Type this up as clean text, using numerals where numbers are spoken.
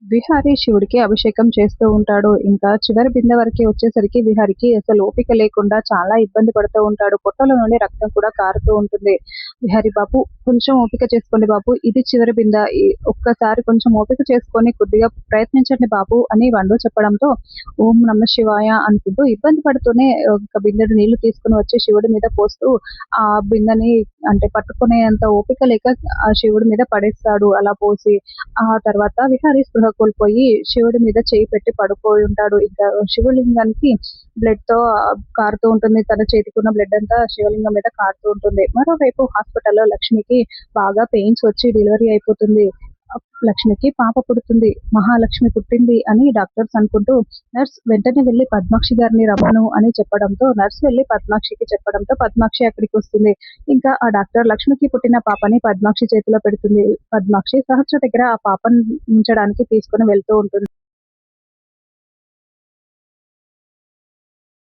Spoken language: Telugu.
విహారి శివుడికి అభిషేకం చేస్తూ ఉంటాడు. ఇంకా చివరి బిందె వరకి వచ్చేసరికి విహారికి అసలు ఓపిక లేకుండా చాలా ఇబ్బంది పడుతూ ఉంటాడు. పొట్టలో నుండి రక్తం కూడా కారుతూ ఉంటుంది. విహారీ బాబు, కొంచెం ఓపిక చేసుకోండి బాబు. ఇది చివరి బిందె. ఒక్కసారి కొంచెం ఓపిక చేసుకొని కొద్దిగా ప్రయత్నించండి బాబు అని వండు చెప్పడంతో ఓం నమ శివాయ అనుకుంటూ ఇబ్బంది పడుతూనే ఒక బిందెడు నీళ్లు తీసుకొని వచ్చి శివుడి మీద పోస్తూ ఆ బిందెని అంటే పట్టుకునేంత ఓపిక లేక ఆ శివుడి మీద పడేస్తాడు అలా పోసి. ఆ తర్వాత విహారి స్పృహ కోల్పోయి శివుడి మీద చేయి పెట్టి పడిపోయి ఉంటాడు. ఇంకా శివలింగానికి బ్లడ్‌తో కారుతూ ఉంటుంది. తన చేతికున్న బ్లడ్ అంతా శివలింగం మీద కారుతూ ఉంటుంది. మరోవైపు హాస్పిటల్‌లో లక్ష్మికి బాగా పెయిన్స్ వచ్చి డెలివరీ అయిపోతుంది. లక్ష్మికి పాప పుడుతుంది. మహాలక్ష్మి పుట్టింది అని డాక్టర్స్ అనుకుంటూ నర్స్ వెంటనే వెళ్లి పద్మాక్షి గారిని రమ్మను అని చెప్పడంతో నర్స్ వెళ్లి పద్మాక్షికి చెప్పడంతో పద్మాక్షి అక్కడికి వస్తుంది. ఇంకా ఆ డాక్టర్ లక్ష్మికి పుట్టిన పాపని పద్మాక్షి చేతిలో పెడుతుంది. పద్మాక్షి సహస్ర దగ్గర ఆ పాపని ఉంచడానికి తీసుకొని వెళ్తూ ఉంటుంది.